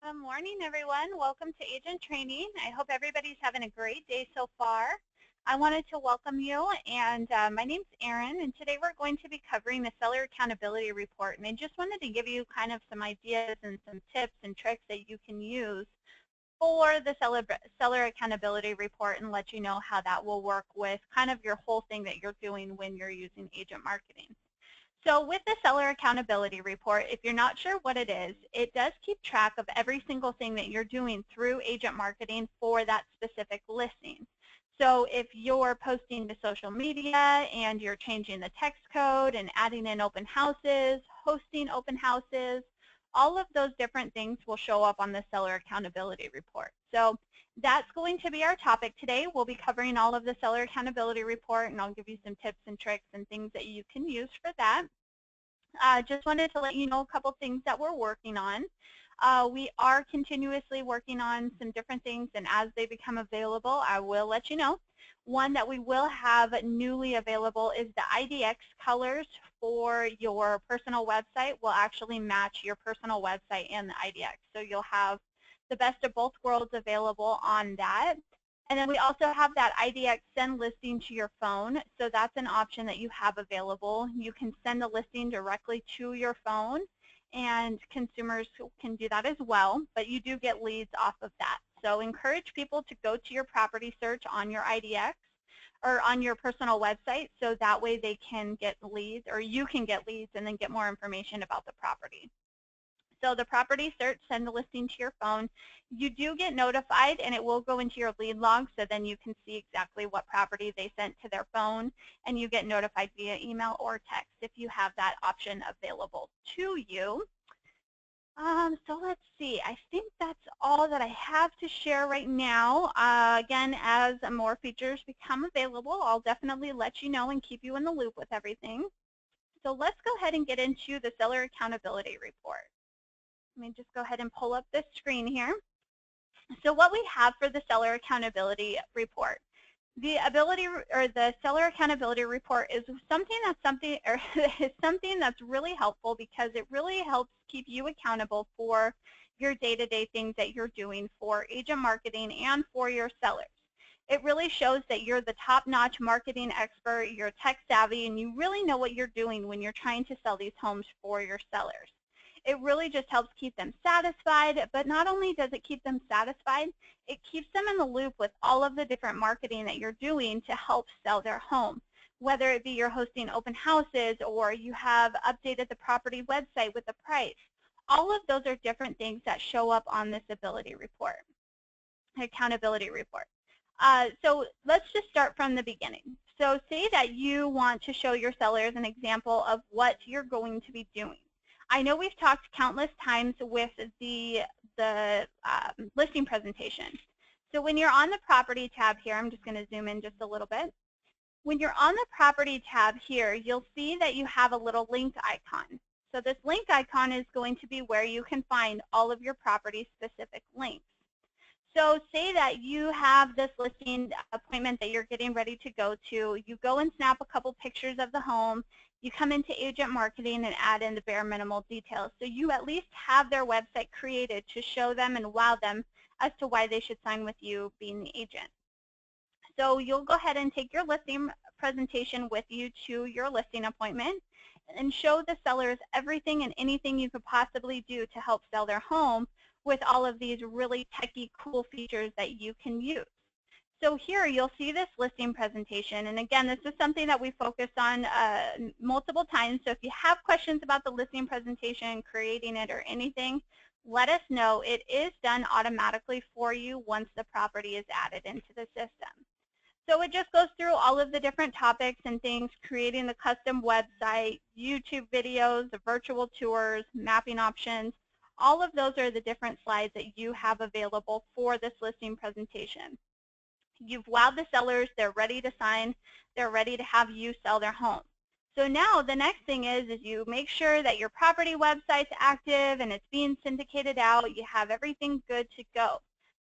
Good morning, everyone. Welcome to Agent Training. I hope everybody's having a great day so far. I wanted to welcome you, and my name's Erin, and today we're going to be covering the Seller Accountability Report. And I just wanted to give you kind of some ideas and some tips and tricks that you can use for the Seller Accountability Report and let you know how that will work with kind of your whole thing that you're doing when you're using agent marketing. So with the Seller Accountability Report, if you're not sure what it is, it does keep track of every single thing that you're doing through agent marketing for that specific listing. So if you're posting to social media and you're changing the text code and adding in open houses, hosting open houses, all of those different things will show up on the Seller Accountability Report. So that's going to be our topic today. We'll be covering all of the Seller Accountability Report, and I'll give you some tips and tricks and things that you can use for that. Just wanted to let you know a couple things that we're working on. We are continuously working on some different things, and as they become available, I will let you know. One that we will have newly available is the IDX colors for your personal website will actually match your personal website and the IDX. So you'll have the best of both worlds available on that. And then we also have that IDX send listing to your phone. So that's an option that you have available. You can send the listing directly to your phone, and consumers can do that as well, but you do get leads off of that. So encourage people to go to your property search on your IDX or on your personal website, so that way they can get leads, or you can get leads and then get more information about the property. So the property search, send the listing to your phone. You do get notified, and it will go into your lead log, so then you can see exactly what property they sent to their phone, and you get notified via email or text if you have that option available to you. So let's see, I think that's all that I have to share right now. Again, as more features become available, I'll definitely let you know and keep you in the loop with everything. So let's go ahead and get into the Seller Accountability Report. Let me just go ahead and pull up this screen here. So what we have for the Seller Accountability Report, the Seller Accountability Report is something that's really helpful, because it really helps keep you accountable for your day-to-day things that you're doing for agent marketing and for your sellers. It really shows that you're the top-notch marketing expert, you're tech savvy, and you really know what you're doing when you're trying to sell these homes for your sellers. It really just helps keep them satisfied, but not only does it keep them satisfied, it keeps them in the loop with all of the different marketing that you're doing to help sell their home. Whether it be you're hosting open houses or you have updated the property website with the price, all of those are different things that show up on this accountability report. So let's just start from the beginning. So say that you want to show your sellers an example of what you're going to be doing. I know we've talked countless times with the listing presentation. So when you're on the property tab here, I'm just going to zoom in just a little bit. When you're on the property tab here, you'll see that you have a little link icon. So this link icon is going to be where you can find all of your property specific links. So say that you have this listing appointment that you're getting ready to go to. You go and snap a couple pictures of the home. You come into agent marketing and add in the bare minimal details. So you at least have their website created to show them and wow them as to why they should sign with you being the agent. So you'll go ahead and take your listing presentation with you to your listing appointment and show the sellers everything and anything you could possibly do to help sell their home with all of these really techy, cool features that you can use. So here you'll see this listing presentation, and again, this is something that we focused on multiple times. So if you have questions about the listing presentation, creating it, or anything, let us know. It is done automatically for you once the property is added into the system. So it just goes through all of the different topics and things, creating the custom website, YouTube videos, the virtual tours, mapping options. All of those are the different slides that you have available for this listing presentation. You've wowed the sellers, they're ready to sign, they're ready to have you sell their home. So now the next thing is you make sure that your property website's active and it's being syndicated out, you have everything good to go.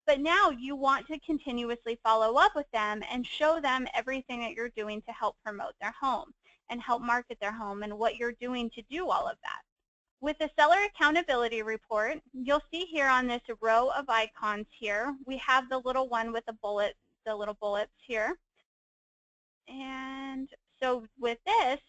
But now you want to continuously follow up with them and show them everything that you're doing to help promote their home and help market their home and what you're doing to do all of that. With the Seller Accountability Report, you'll see here on this row of icons here, we have the little one with the bullet, the little bullets here. And so with this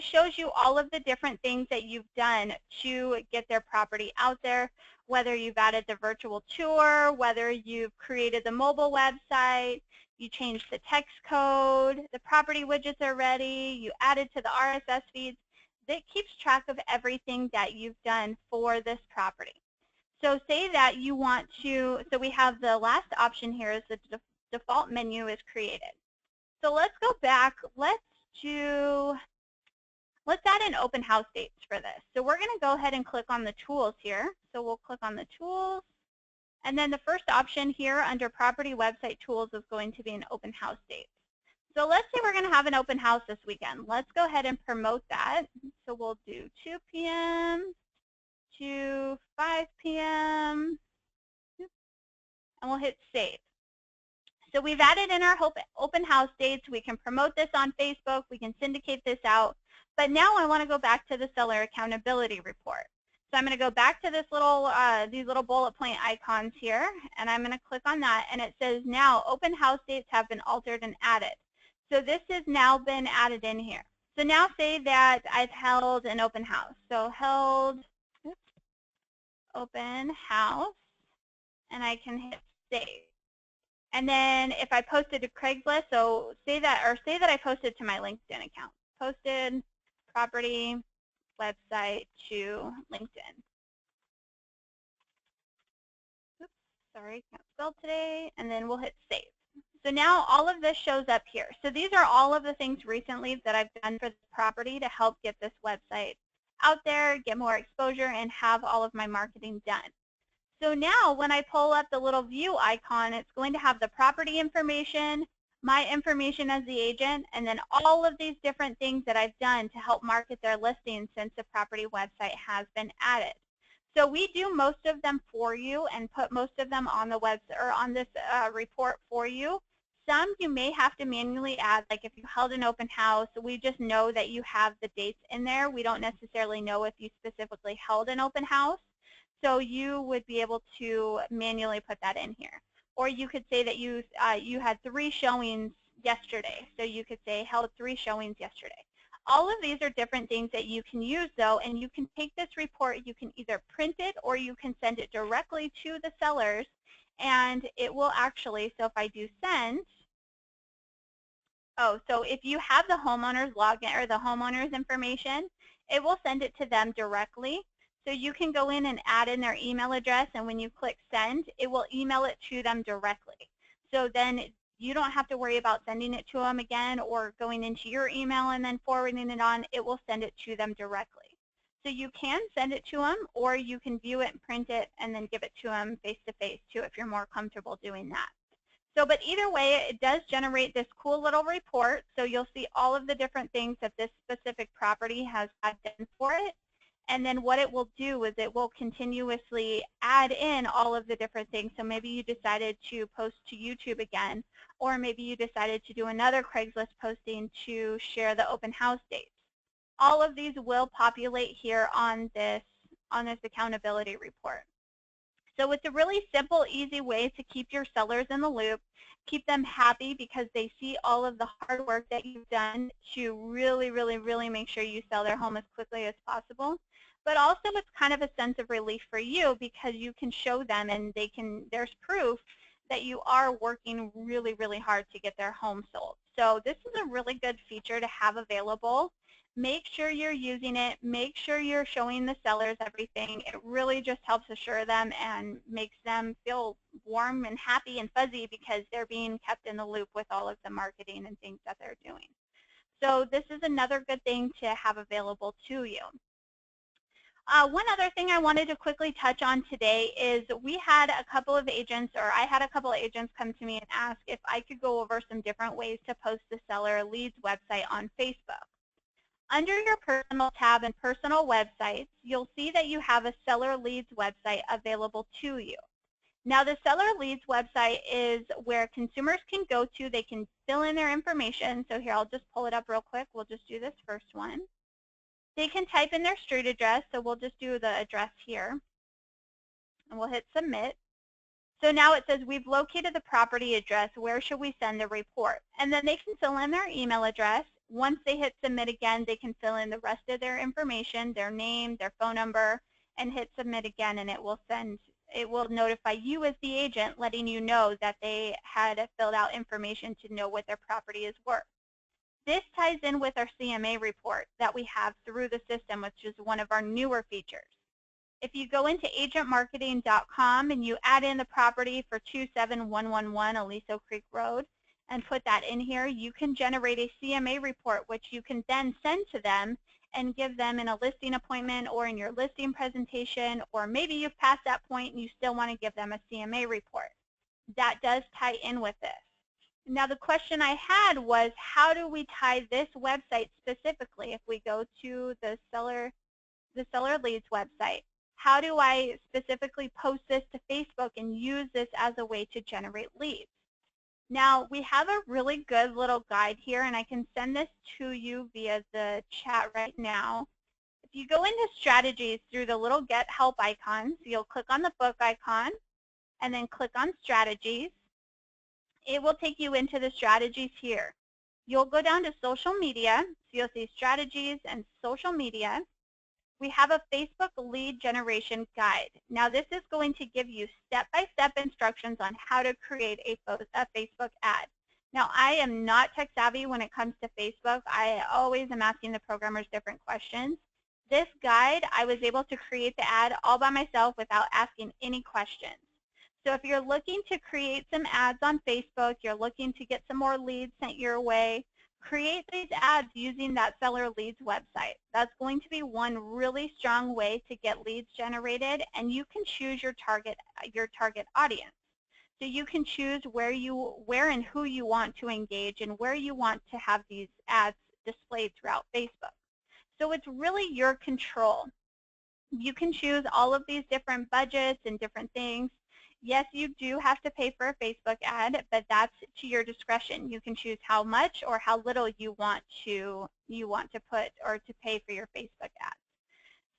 shows you all of the different things that you've done to get their property out there, whether you've added the virtual tour, whether you've created the mobile website, you changed the text code, the property widgets are ready, you added to the RSS feeds. That keeps track of everything that you've done for this property. So say that you want to, so we have the last option here is the default menu is created. So let's go back, let's add an open house dates for this. So we're going to go ahead and click on the tools here. So we'll click on the tools. And then the first option here under property website tools is going to be an open house date. So let's say we're going to have an open house this weekend. Let's go ahead and promote that. So we'll do 2 p.m. to 5 p.m. and we'll hit save. So we've added in our open house dates. We can promote this on Facebook. We can syndicate this out. But now I want to go back to the Seller Accountability Report. So I'm going to go back to this little, these little bullet point icons here, and I'm going to click on that, and it says now open house dates have been altered and added. So this has now been added in here. So now say that I've held an open house. So held open house, and I can hit save. And then if I posted to Craigslist, so say that I posted to my LinkedIn account. Posted property website to LinkedIn. Oops, sorry, can't spell today. And then we'll hit save. So now all of this shows up here. So these are all of the things recently that I've done for this property to help get this website out there, get more exposure, and have all of my marketing done. So now when I pull up the little view icon, it's going to have the property information, my information as the agent, and then all of these different things that I've done to help market their listing since the property website has been added. So we do most of them for you and put most of them on the website or on this report for you. Some you may have to manually add, like if you held an open house, we just know that you have the dates in there. We don't necessarily know if you specifically held an open house. So you would be able to manually put that in here. Or you could say that you had 3 showings yesterday. So you could say held 3 showings yesterday. All of these are different things that you can use though, and you can take this report, you can either print it or you can send it directly to the sellers, and it will actually, so if I do send, so if you have the homeowner's login or the homeowner's information, it will send it to them directly. So you can go in and add in their email address, and when you click send, it will email it to them directly. So then you don't have to worry about sending it to them again or going into your email and then forwarding it on. It will send it to them directly. So you can send it to them, or you can view it and print it and then give it to them face-to-face too if you're more comfortable doing that. So, but either way, it does generate this cool little report. So you'll see all of the different things that this specific property has had done for it. And then what it will do is it will continuously add in all of the different things. So maybe you decided to post to YouTube again, or maybe you decided to do another Craigslist posting to share the open house dates. All of these will populate here on this accountability report. So it's a really simple, easy way to keep your sellers in the loop, keep them happy because they see all of the hard work that you've done to really, really, really make sure you sell their home as quickly as possible. But also it's kind of a sense of relief for you because you can show them and there's proof that you are working really, really hard to get their home sold. So this is a really good feature to have available. Make sure you're using it. Make sure you're showing the sellers everything. It really just helps assure them and makes them feel warm and happy and fuzzy because they're being kept in the loop with all of the marketing and things that they're doing. So this is another good thing to have available to you. One other thing I wanted to quickly touch on today is we had a couple of agents, or I had a couple of agents come to me and ask if I could go over some different ways to post the seller leads website on Facebook. Under your personal tab and personal websites, you'll see that you have a seller leads website available to you. Now the seller leads website is where consumers can go to. They can fill in their information. So here, I'll just pull it up real quick. We'll just do this first one. They can type in their street address, so we'll just do the address here, and we'll hit submit. So now it says we've located the property address. Where should we send the report? And then they can fill in their email address. Once they hit submit again, they can fill in the rest of their information, their name, their phone number, and hit submit again, and it will notify you as the agent, letting you know that they had filled out information to know what their property is worth. This ties in with our CMA report that we have through the system, which is one of our newer features. If you go into agentmarketing.com and you add in the property for 27111 Aliso Creek Road and put that in here, you can generate a CMA report, which you can then send to them and give them in a listing appointment or in your listing presentation, or maybe you've passed that point and you still want to give them a CMA report. That does tie in with this. Now the question I had was, how do we tie this website specifically? If we go to the seller leads website, how do I specifically post this to Facebook and use this as a way to generate leads? Now we have a really good little guide here, and I can send this to you via the chat right now. If you go into strategies through the little get help icons, you'll click on the book icon and then click on strategies. It will take you into the strategies here. You'll go down to social media, so you'll see strategies and social media. We have a Facebook lead generation guide. Now this is going to give you step-by-step instructions on how to create a Facebook ad. Now I am not tech savvy when it comes to Facebook. I always am asking the programmers different questions. This guide, I was able to create the ad all by myself without asking any questions. So if you're looking to create some ads on Facebook, you're looking to get some more leads sent your way, create these ads using that Seller Leads website. That's going to be one really strong way to get leads generated, and you can choose your target audience. So you can choose where and who you want to engage and where you want to have these ads displayed throughout Facebook. So it's really your control. You can choose all of these different budgets and different things. Yes, you do have to pay for a Facebook ad, but that's to your discretion. You can choose how much or how little you want to put or to pay for your Facebook ads.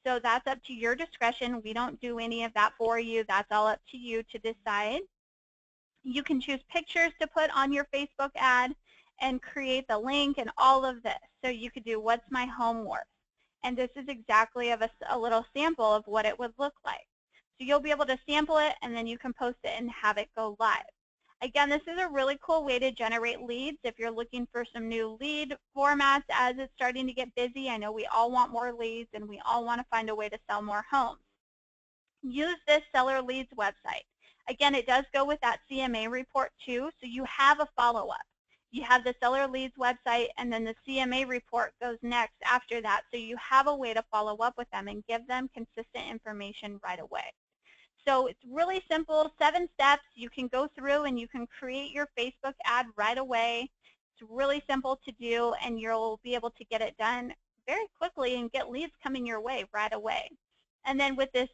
So that's up to your discretion. We don't do any of that for you. That's all up to you to decide. You can choose pictures to put on your Facebook ad and create the link and all of this. So you could do what's my home worth. And this is exactly a little sample of what it would look like. So you'll be able to sample it, and then you can post it and have it go live. Again, this is a really cool way to generate leads if you're looking for some new lead formats as it's starting to get busy. I know we all want more leads, and we all want to find a way to sell more homes. Use this Seller Leads website. Again, it does go with that CMA report too, so you have a follow-up. You have the Seller Leads website, and then the CMA report goes next after that, so you have a way to follow up with them and give them consistent information right away. So it's really simple, 7 steps. You can go through and you can create your Facebook ad right away. It's really simple to do, and you'll be able to get it done very quickly and get leads coming your way right away. And then with the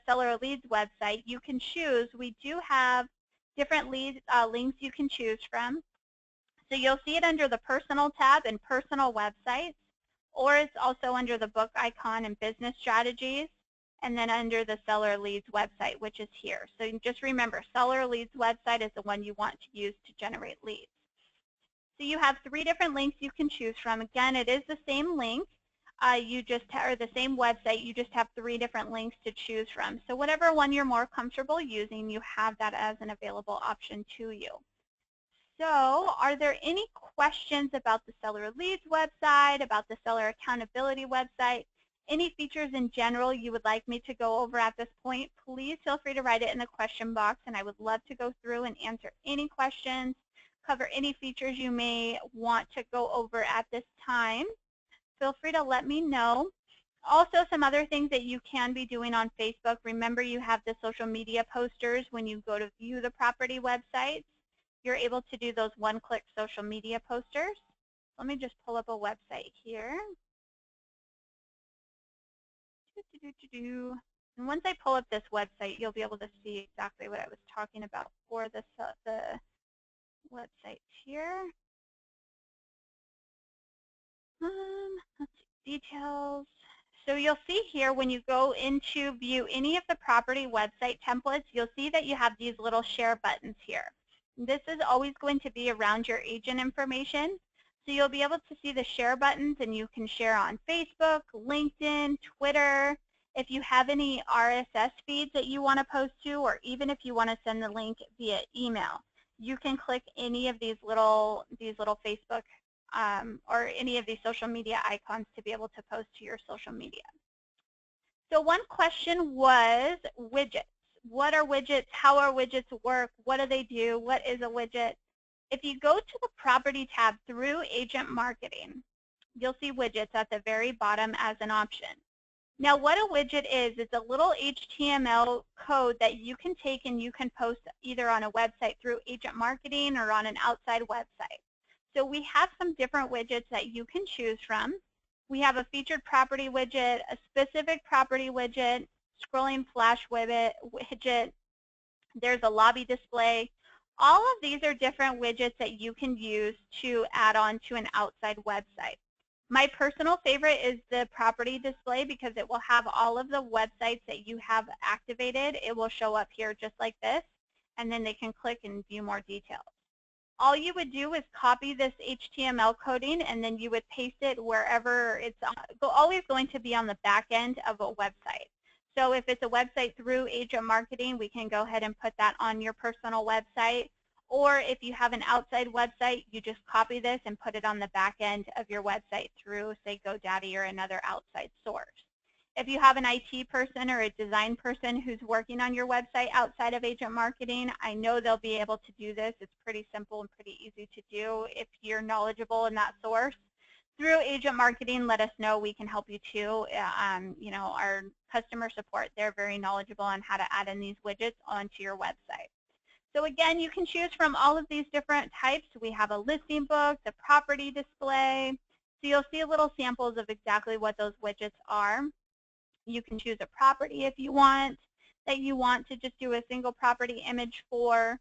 Seller Leads website, you can choose. We do have different links you can choose from. So you'll see it under the Personal tab and Personal Websites, or it's also under the book icon and Business Strategies, and then under the Seller Leads website, which is here. So just remember, Seller Leads website is the one you want to use to generate leads. So you have 3 different links you can choose from. Again, it is the same link. Or the same website, you just have 3 different links to choose from. So whatever one you're more comfortable using, you have that as an available option to you. So are there any questions about the Seller Leads website, about the Seller Accountability website, any features in general you would like me to go over at this point? Please feel free to write it in the question box, and I would love to go through and answer any questions, cover any features you may want to go over at this time. Feel free to let me know. Also, some other things that you can be doing on Facebook. Remember, you have the social media posters when you go to view the property websites. You're able to do those one-click social media posters. Let me just pull up a website here. And once I pull up this website, you'll be able to see exactly what I was talking about for the website here. Let's see. Details. So you'll see here when you go into view any of the property website templates, you'll see that you have these little share buttons here. This is always going to be around your agent information. So you'll be able to see the share buttons, and you can share on Facebook, LinkedIn, Twitter. If you have any RSS feeds that you want to post to, or even if you want to send the link via email, you can click any of these little Facebook or any of these social media icons to be able to post to your social media. So one question was widgets. What are widgets? How are widgets work? What do they do? What is a widget? If you go to the property tab through agent marketing, you'll see widgets at the very bottom as an option. Now what a widget is, it's a little HTML code that you can take and you can post either on a website through agent marketing or on an outside website. So we have some different widgets that you can choose from. We have a featured property widget, a specific property widget, scrolling flash widget. There's a lobby display. All of these are different widgets that you can use to add on to an outside website. My personal favorite is the property display because it will have all of the websites that you have activated. It will show up here just like this, and then they can click and view more details. All you would do is copy this HTML coding, and then you would paste it wherever it's always going to be on the back end of a website. So if it's a website through agent marketing, we can go ahead and put that on your personal website. Or if you have an outside website, you just copy this and put it on the back end of your website through, say, GoDaddy or another outside source. If you have an IT person or a design person who's working on your website outside of agent marketing, I know they'll be able to do this. It's pretty simple and pretty easy to do if you're knowledgeable in that source. Through agent marketing, let us know. We can help you too. You know, our customer support, they're very knowledgeable on how to add in these widgets onto your website. So again, you can choose from all of these different types. We have a listing book, the property display. So you'll see little samples of exactly what those widgets are. You can choose a property if you want, that you want to just do a single property image for.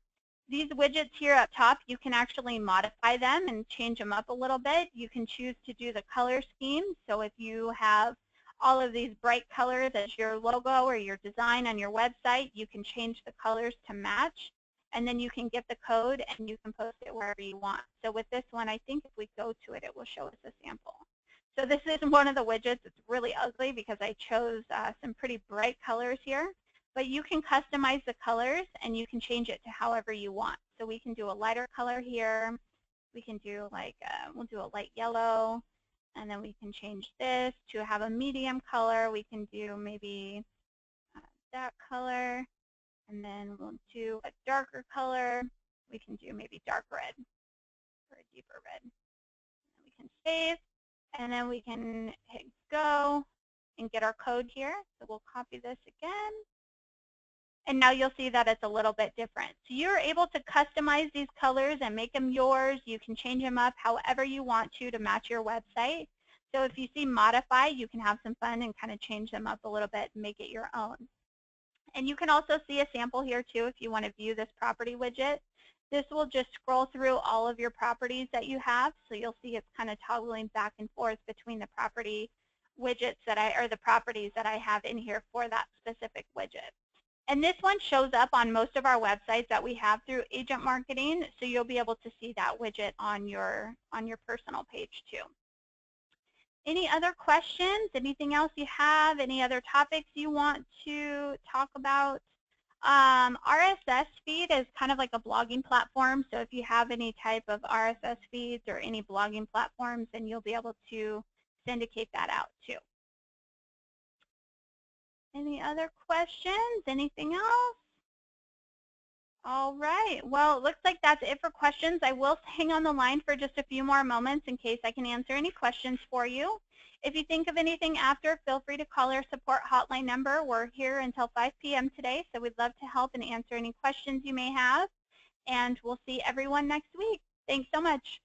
These widgets here up top, you can actually modify them and change them up a little bit. You can choose to do the color scheme. So if you have all of these bright colors as your logo or your design on your website, you can change the colors to match. And then you can get the code and you can post it wherever you want. So with this one, I think if we go to it, it will show us a sample. So this is one of the widgets. It's really ugly because I chose some pretty bright colors here. But you can customize the colors and you can change it to however you want. So we can do a lighter color here. We can do like, we'll do a light yellow. And then we can change this to have a medium color. We can do maybe that color. And then we'll do a darker color. We can do maybe dark red or a deeper red. And we can save. And then we can hit go and get our code here. So we'll copy this again. And now you'll see that it's a little bit different. So you're able to customize these colors and make them yours. You can change them up however you want to match your website. So if you see modify, you can have some fun and kind of change them up a little bit and make it your own. And you can also see a sample here too if you want to view this property widget. This will just scroll through all of your properties that you have. So you'll see it's kind of toggling back and forth between the property widgets or the properties that I have in here for that specific widget. And this one shows up on most of our websites that we have through agent marketing. So you'll be able to see that widget on your personal page too. Any other questions? Anything else you have? Any other topics you want to talk about? RSS feed is kind of like a blogging platform. So if you have any type of RSS feeds or any blogging platforms, then you'll be able to syndicate that out too. Any other questions? Anything else? All right. Well, it looks like that's it for questions. I will hang on the line for just a few more moments in case I can answer any questions for you. If you think of anything after, feel free to call our support hotline number. We're here until 5 p.m. today, so we'd love to help and answer any questions you may have. And we'll see everyone next week. Thanks so much.